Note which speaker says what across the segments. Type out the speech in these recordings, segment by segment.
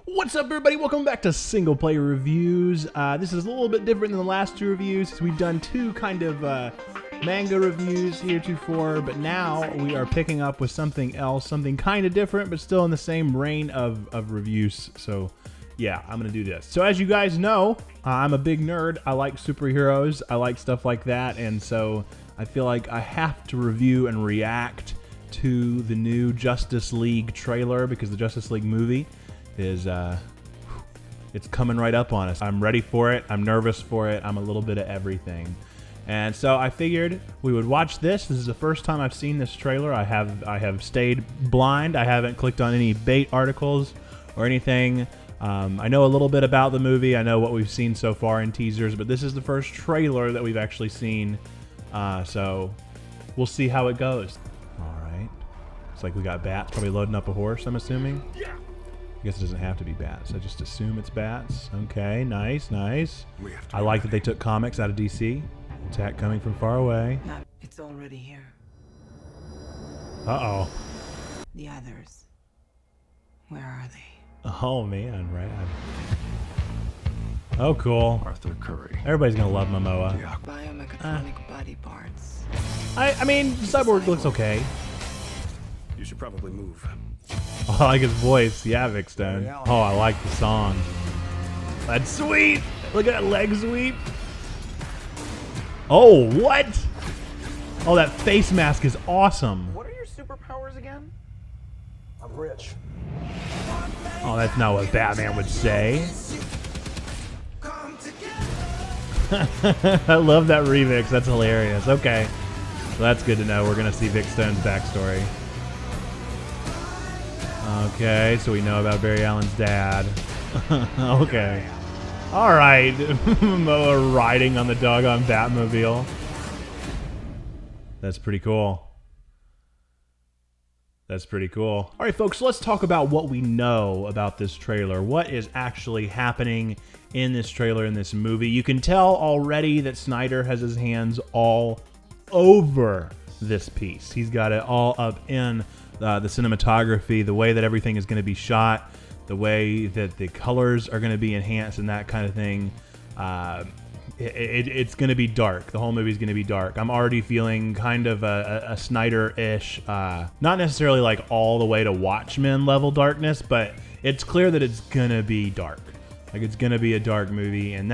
Speaker 1: What's up, everybody? Welcome back to Single Player Reviews. This is a little bit different than the last two reviews. We've done two kind of manga reviews heretofore, but now we are picking up with something else, something kind of different, but still in the same reign of reviews. So yeah, I'm gonna do this. So as you guys know, I'm a big nerd. I like superheroes. I like stuff like that, and so I feel like I have to review and react to the new Justice League trailer because the Justice League movie is it's coming right up on us. I'm ready for it. I'm nervous for it. I'm a little bit of everything. And so I figured we would watch this. This is the first time I've seen this trailer. I have stayed blind. I haven't clicked on any bait articles or anything. I know a little bit about the movie. I know what we've seen so far in teasers, but this is the first trailer that we've actually seen. So we'll see how it goes. All right. It's like we got bats probably loading up a horse, I'm assuming. I guess it doesn't have to be bats. I just assume it's bats. Okay, nice, nice. I like that they took comics out of DC. Attack coming from far away.
Speaker 2: It's already here.
Speaker 1: Uh-oh.
Speaker 2: The others. Where are they?
Speaker 1: Oh, man, right. Oh, cool.
Speaker 3: Arthur Curry.
Speaker 1: Everybody's gonna love Momoa.
Speaker 2: Biomechatronic body parts.
Speaker 1: I mean, Cyborg looks okay.
Speaker 3: You should probably move.
Speaker 1: Oh, I like his voice. Yeah, Vic Stone. Oh, I like the song. That's sweet. Look at that leg sweep. Oh, what? Oh, that face mask is awesome.
Speaker 4: What are your superpowers again? I'm rich.
Speaker 1: Oh, that's not what Batman would say. I love that remix. That's hilarious. Okay. Well, that's good to know. We're going to see Vic Stone's backstory. Okay, so we know about Barry Allen's dad. Okay. Alright. Momoa riding on the doggone Batmobile. That's pretty cool. That's pretty cool. Alright, folks, let's talk about what we know about this trailer. What is actually happening in this trailer, in this movie? You can tell already that Snyder has his hands all over this piece. He's got it all up in the cinematography, the way that everything is going to be shot, the way that the colors are going to be enhanced and that kind of thing. It's going to be dark. The whole movie is going to be dark. I'm already feeling kind of a Snyder-ish, not necessarily like all the way to Watchmen level darkness, but it's clear that it's going to be dark. Like, it's going to be a dark movie, and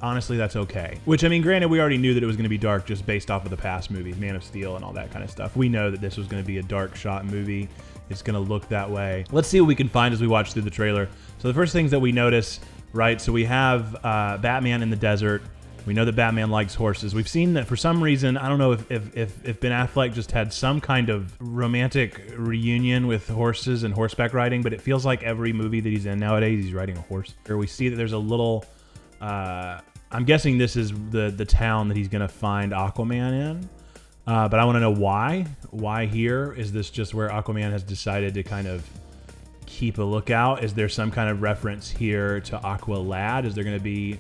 Speaker 1: honestly, that's okay. Which, I mean, granted, we already knew that it was going to be dark just based off of the past movies, Man of Steel and all that kind of stuff. We know that this was going to be a dark shot movie. It's going to look that way. Let's see what we can find as we watch through the trailer. So the first things that we notice, right, so we have Batman in the desert. We know that Batman likes horses. We've seen that for some reason, I don't know if Ben Affleck just had some kind of romantic reunion with horses and horseback riding, but it feels like every movie that he's in nowadays, he's riding a horse. Or we see that there's a little... I'm guessing this is the town that he's going to find Aquaman in. But I want to know why. Why here? Is this just where Aquaman has decided to kind of keep a lookout? Is there some kind of reference here to Aqualad? Is there going to be...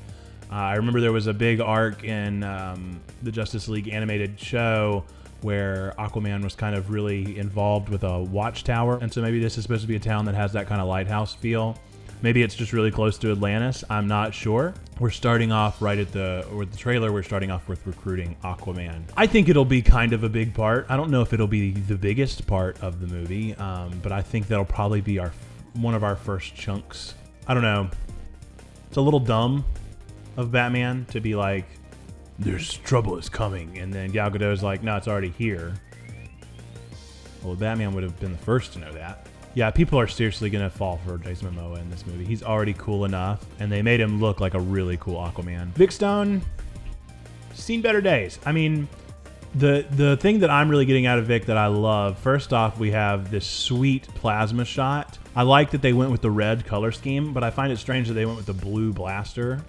Speaker 1: I remember there was a big arc in the Justice League animated show where Aquaman was kind of really involved with a watchtower. And so maybe this is supposed to be a town that has that kind of lighthouse feel. Maybe it's just really close to Atlantis. I'm not sure. We're starting off right at the trailer. We're starting off with recruiting Aquaman. I think it'll be kind of a big part. I don't know if it'll be the biggest part of the movie, but I think that'll probably be one of our first chunks. I don't know. It's a little dumb of Batman to be like, "There's trouble is coming," and then Gal Gadot's like, "No, it's already here." Well, Batman would have been the first to know that. Yeah, people are seriously going to fall for Jason Momoa in this movie. He's already cool enough, and they made him look like a really cool Aquaman. Vic Stone, seen better days. I mean, the thing that I'm really getting out of Vic that I love, first off, we have this sweet plasma shot. I like that they went with the red color scheme, but I find it strange that they went with the blue blaster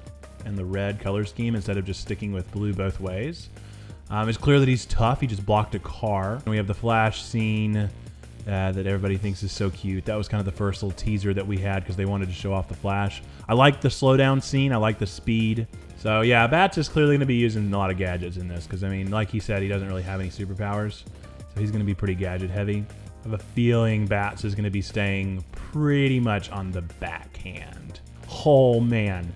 Speaker 1: and the red color scheme instead of just sticking with blue both ways. It's clear that he's tough. He just blocked a car. And we have the Flash scene that everybody thinks is so cute. That was kind of the first little teaser that we had because they wanted to show off the Flash. I like the slowdown scene. I like the speed. So yeah, Bats is clearly going to be using a lot of gadgets in this because, I mean, like he said, he doesn't really have any superpowers. So he's going to be pretty gadget heavy. I have a feeling Bats is going to be staying pretty much on the backhand. Oh, man.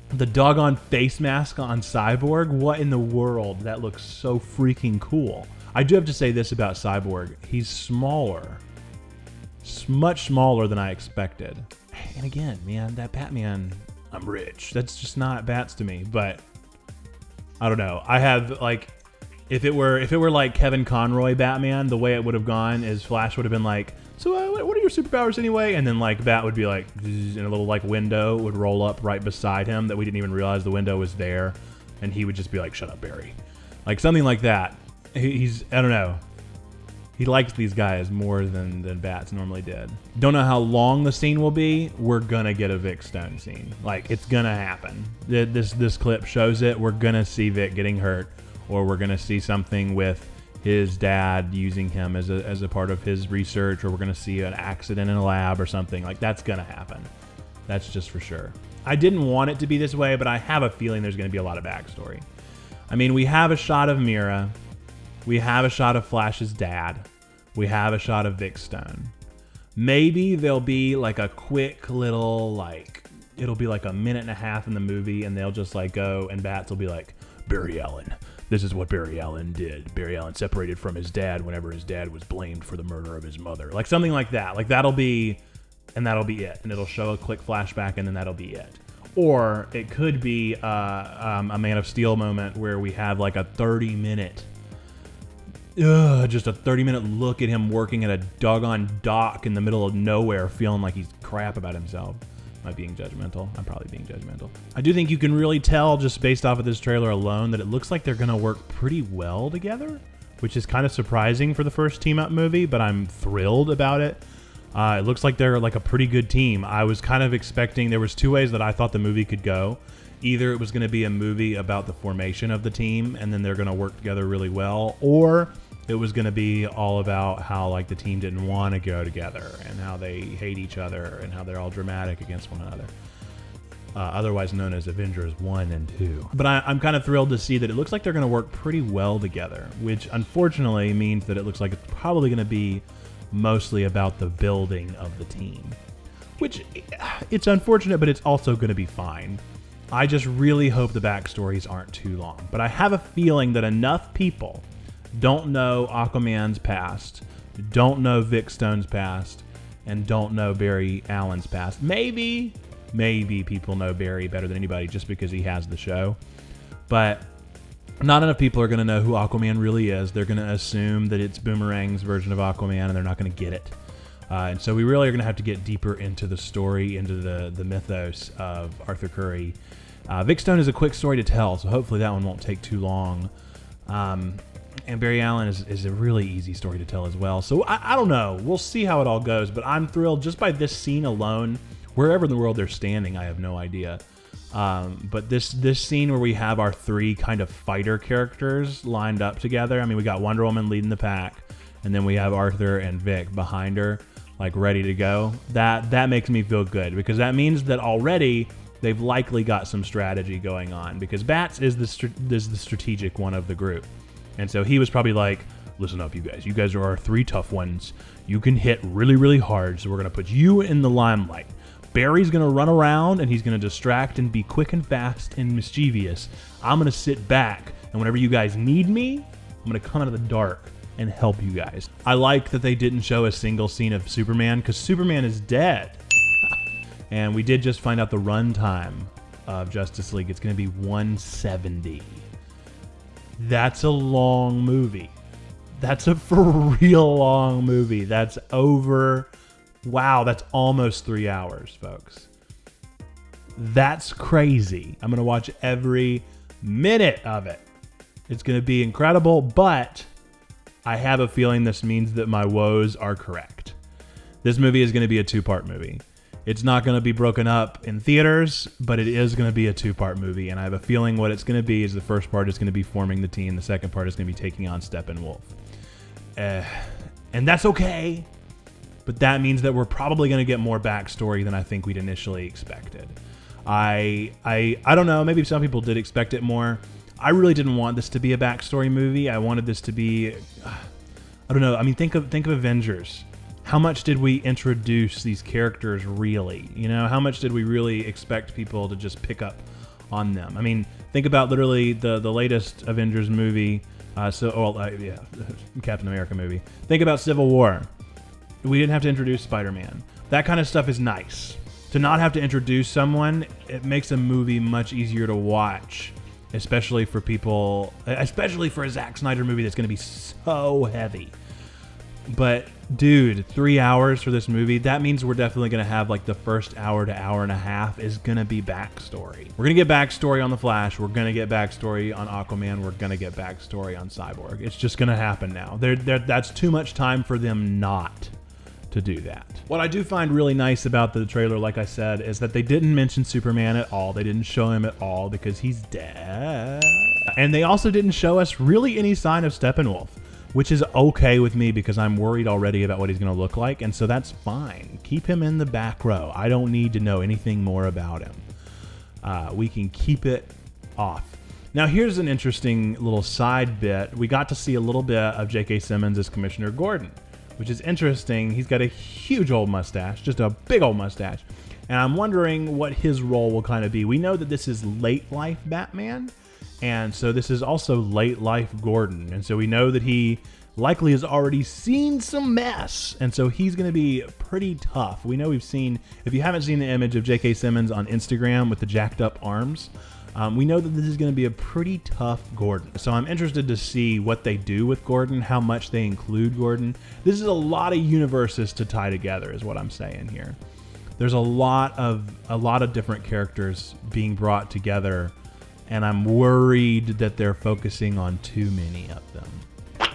Speaker 1: The doggone face mask on Cyborg? What in the world? That looks so freaking cool. I do have to say this about Cyborg. He's smaller. Much smaller than I expected. And again, man, that Batman, I'm rich. That's just not Bats to me, but I don't know. I have, like, if it were like Kevin Conroy Batman, the way it would have gone is Flash would have been like, so what are your superpowers anyway? And then like Bat would be like, and a little like window would roll up right beside him that we didn't even realize the window was there. And he would just be like, shut up, Barry. Like something like that. He's, I don't know. He likes these guys more than Bats normally did. Don't know how long the scene will be. We're gonna get a Vic Stone scene. Like, it's gonna happen. This clip shows it. We're gonna see Vic getting hurt, or we're gonna see something with his dad using him as a part of his research, or we're gonna see an accident in a lab or something. Like, that's gonna happen. That's just for sure. I didn't want it to be this way, but I have a feeling there's gonna be a lot of backstory. I mean, we have a shot of Mira. We have a shot of Flash's dad. We have a shot of Vic Stone. Maybe there'll be like a quick little, like, it'll be like a minute and a half in the movie and they'll just like go and Bats will be like, Barry Allen. This is what Barry Allen did. Barry Allen separated from his dad whenever his dad was blamed for the murder of his mother. Like something like that. Like that'll be it. And it'll show a quick flashback and then that'll be it. Or it could be a Man of Steel moment where we have like a 30-minute just a 30-minute look at him working at a doggone dock in the middle of nowhere, feeling like he's crap about himself. Am I being judgmental? I'm probably being judgmental. I do think you can really tell just based off of this trailer alone that it looks like they're going to work pretty well together, which is kind of surprising for the first team-up movie, but I'm thrilled about it. It looks like they're like a pretty good team. I was kind of expecting, there was two ways that I thought the movie could go. Either it was going to be a movie about the formation of the team and then they're going to work together really well, or it was going to be all about how like the team didn't want to go together and how they hate each other and how they're all dramatic against one another. Otherwise known as Avengers 1 and 2. But I'm kind of thrilled to see that it looks like they're going to work pretty well together, which unfortunately means that it looks like it's probably going to be mostly about the building of the team. Which, it's unfortunate, but it's also going to be fine. I just really hope the backstories aren't too long. But I have a feeling that enough people don't know Aquaman's past, don't know Vic Stone's past, and don't know Barry Allen's past. Maybe people know Barry better than anybody just because he has the show. But not enough people are going to know who Aquaman really is. They're going to assume that it's Boomerang's version of Aquaman, and they're not going to get it. And so we really are going to have to get deeper into the story, into the mythos of Arthur Curry. Vic Stone is a quick story to tell, so hopefully that one won't take too long. And Barry Allen is a really easy story to tell as well. So I don't know. We'll see how it all goes, but I'm thrilled just by this scene alone. Wherever in the world they're standing, I have no idea. But this scene where we have our three kind of fighter characters lined up together. I mean, we got Wonder Woman leading the pack, and then we have Arthur and Vic behind her, like ready to go. That makes me feel good because that means that already they've likely got some strategy going on because Bats is the strategic one of the group. And so he was probably like, listen up, you guys. You guys are our three tough ones. You can hit really, really hard, so we're going to put you in the limelight. Barry's going to run around, and he's going to distract and be quick and fast and mischievous. I'm going to sit back, and whenever you guys need me, I'm going to come out of the dark and help you guys. I like that they didn't show a single scene of Superman, because Superman is dead. And we did just find out the runtime of Justice League. It's going to be 170. That's a long movie. That's a for real long movie. That's over, wow, that's almost 3 hours, folks. That's crazy. I'm going to watch every minute of it. It's going to be incredible, but I have a feeling this means that my woes are correct. This movie is going to be a two-part movie. It's not going to be broken up in theaters, but it is going to be a two-part movie. And I have a feeling what it's going to be is the first part is going to be forming the team. The second part is going to be taking on Steppenwolf. And that's okay. But that means that we're probably going to get more backstory than I think we'd initially expected. I don't know. Maybe some people did expect it more. I really didn't want this to be a backstory movie. I wanted this to be... I don't know. I mean, think of Avengers. How much did we introduce these characters really? You know, how much did we really expect people to just pick up on them? I mean, think about literally the latest Avengers movie. Captain America movie. Think about Civil War. We didn't have to introduce Spider-Man. That kind of stuff is nice. To not have to introduce someone, it makes a movie much easier to watch, especially for people, especially for a Zack Snyder movie that's going to be so heavy. But dude, 3 hours for this movie, that means we're definitely going to have like the first hour to hour and a half is going to be backstory. We're going to get backstory on The Flash. We're going to get backstory on Aquaman. We're going to get backstory on Cyborg. It's just going to happen now. That's too much time for them not to do that. What I do find really nice about the trailer, like I said, is that they didn't mention Superman at all. They didn't show him at all because he's dead. And they also didn't show us really any sign of Steppenwolf, which is okay with me because I'm worried already about what he's going to look like, and so that's fine. Keep him in the back row. I don't need to know anything more about him. We can keep it off. Now, here's an interesting little side bit. We got to see a little bit of J.K. Simmons as Commissioner Gordon, which is interesting. He's got a huge old mustache, just a big old mustache, and I'm wondering what his role will kind of be. We know that this is late life Batman, and so this is also late life Gordon. And so we know that he likely has already seen some mess. And so he's going to be pretty tough. We know we've seen, if you haven't seen the image of J.K. Simmons on Instagram with the jacked up arms, we know that this is going to be a pretty tough Gordon. So I'm interested to see what they do with Gordon, how much they include Gordon. This is a lot of universes to tie together is what I'm saying here. There's a lot of different characters being brought together, and I'm worried that they're focusing on too many of them.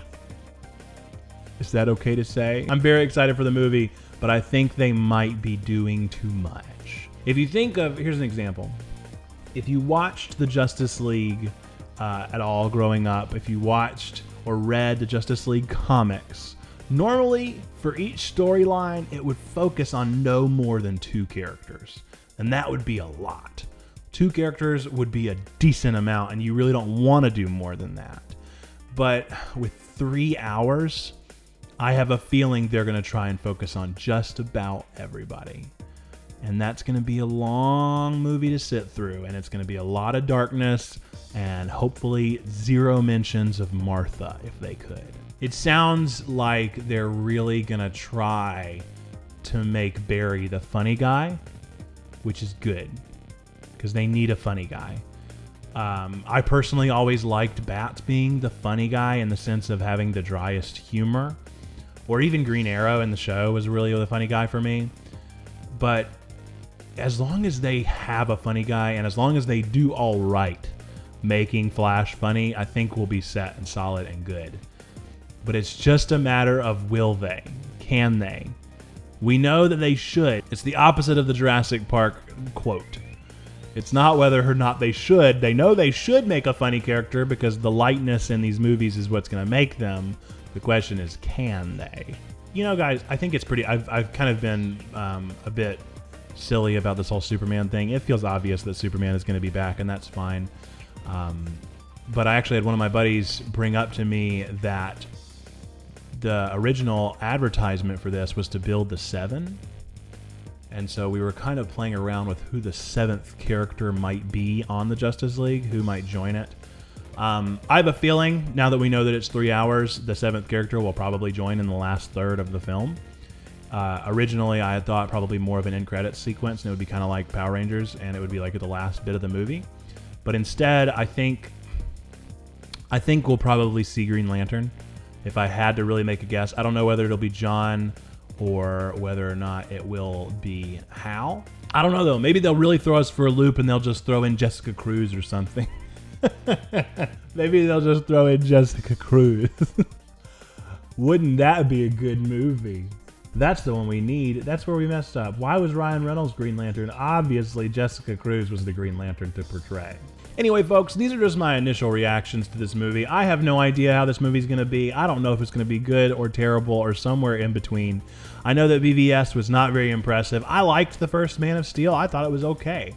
Speaker 1: Is that okay to say? I'm very excited for the movie, but I think they might be doing too much. If you think of, here's an example. If you watched the Justice League at all growing up, if you watched or read the Justice League comics, normally for each storyline, it would focus on no more than 2 characters, and that would be a lot. 2 characters would be a decent amount, and you really don't want to do more than that. But with 3 hours, I have a feeling they're going to try and focus on just about everybody. And that's going to be a long movie to sit through, and it's going to be a lot of darkness, and hopefully 0 mentions of Martha, if they could. It sounds like they're really going to try to make Barry the funny guy, which is good, because they need a funny guy. I personally always liked Bats being the funny guy in the sense of having the driest humor, or even Green Arrow in the show was really the funny guy for me. But as long as they have a funny guy, and as long as they do all right making Flash funny, I think we'll be set and solid and good. But it's just a matter of will they? Can they? We know that they should. It's the opposite of the Jurassic Park quote. It's not whether or not they should. They know they should make a funny character because the lightness in these movies is what's going to make them. The question is, can they? You know, guys, I think it's pretty... I've kind of been a bit silly about this whole Superman thing. It feels obvious that Superman is going to be back, and that's fine. But I actually had one of my buddies bring up to me that the original advertisement for this was to build the 7. And so we were kind of playing around with who the 7th character might be on the Justice League, who might join it. I have a feeling, now that we know that it's 3 hours, the 7th character will probably join in the last third of the film. Originally, I had thought probably more of an end credits sequence, and it would be kind of like Power Rangers, and it would be like at the last bit of the movie. But instead, I think we'll probably see Green Lantern. If I had to really make a guess, I don't know whether it'll be John or whether or not it will be Hal. I don't know, though. Maybe they'll really throw us for a loop and they'll just throw in Jessica Cruz or something. Maybe they'll just throw in Jessica Cruz. Wouldn't that be a good movie? That's the one we need. That's where we messed up. Why was Ryan Reynolds Green Lantern? Obviously, Jessica Cruz was the Green Lantern to portray. Anyway, folks, these are just my initial reactions to this movie. I have no idea how this movie's going to be. I don't know if it's going to be good or terrible or somewhere in between. I know that BVS was not very impressive. I liked the first Man of Steel. I thought it was okay.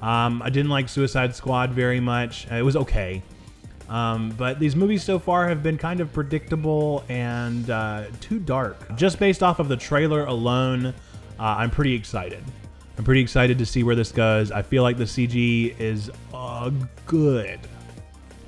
Speaker 1: I didn't like Suicide Squad very much. It was okay. But these movies so far have been kind of predictable and too dark. Just based off of the trailer alone, I'm pretty excited. I'm pretty excited to see where this goes. I feel like the CG is good.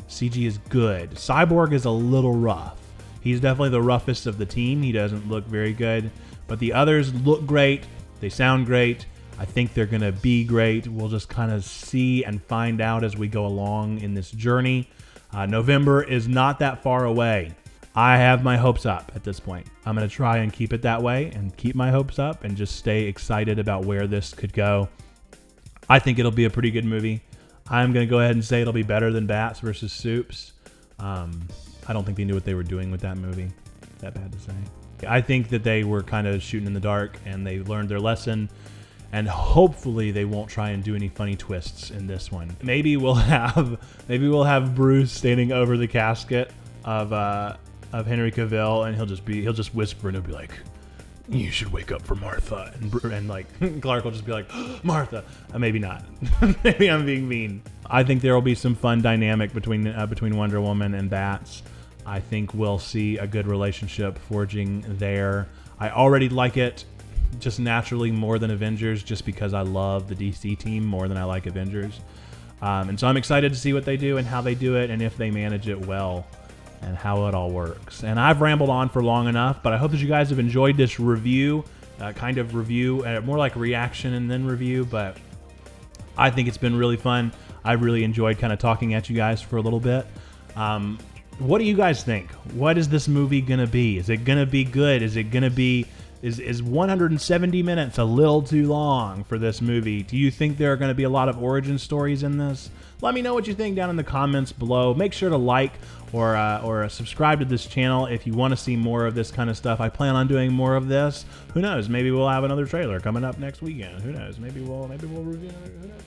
Speaker 1: CG is good. Cyborg is a little rough. He's definitely the roughest of the team. He doesn't look very good. But the others look great. They sound great. I think they're going to be great. We'll just kind of see and find out as we go along in this journey. November is not that far away. I have my hopes up at this point. I'm going to try and keep it that way and keep my hopes up and just stay excited about where this could go. I think it'll be a pretty good movie. I'm going to go ahead and say it'll be better than Bats versus Soups. I don't think they knew what they were doing with that movie. That bad to say. I think that they were kind of shooting in the dark and they learned their lesson. And hopefully they won't try and do any funny twists in this one. Maybe we'll have Bruce standing over the casket of Henry Cavill, and he'll just whisper and he'll be like, "You should wake up for Martha," and like Clark will just be like, "Martha." Maybe not. Maybe I'm being mean. I think there will be some fun dynamic between Wonder Woman and Bats. I think we'll see a good relationship forging there. I already like it just naturally more than Avengers, just because I love the DC team more than I like Avengers. And so I'm excited to see what they do and how they do it and if they manage it well and how it all works. And I've rambled on for long enough, but I hope that you guys have enjoyed this review, more like reaction and then review, but I think it's been really fun. I really enjoyed kind of talking at you guys for a little bit. What do you guys think? What is this movie gonna be? Is it gonna be good? Is it gonna be... Is 170 minutes a little too long for this movie? Do you think there are going to be a lot of origin stories in this? Let me know what you think down in the comments below. Make sure to like or subscribe to this channel if you want to see more of this kind of stuff. I plan on doing more of this. Who knows? Maybe we'll have another trailer coming up next weekend. Who knows? Maybe we'll review another. Who knows?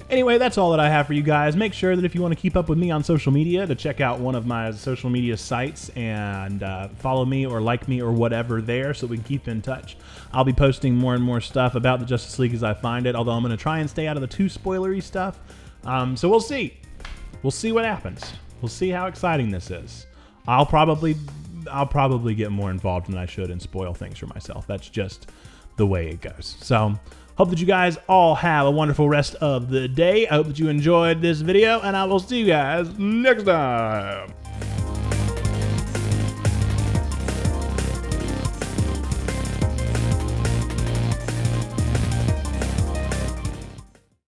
Speaker 1: Anyway, that's all that I have for you guys. Make sure that if you want to keep up with me on social media, to check out one of my social media sites and follow me or like me or whatever there so we can keep in touch. I'll be posting more and more stuff about the Justice League as I find it, although I'm going to try and stay out of the too spoilery stuff. So we'll see. We'll see what happens. We'll see how exciting this is. I'll probably get more involved than I should and spoil things for myself. That's just the way it goes. So hope that you guys all have a wonderful rest of the day. I hope that you enjoyed this video, and I will see you guys next time.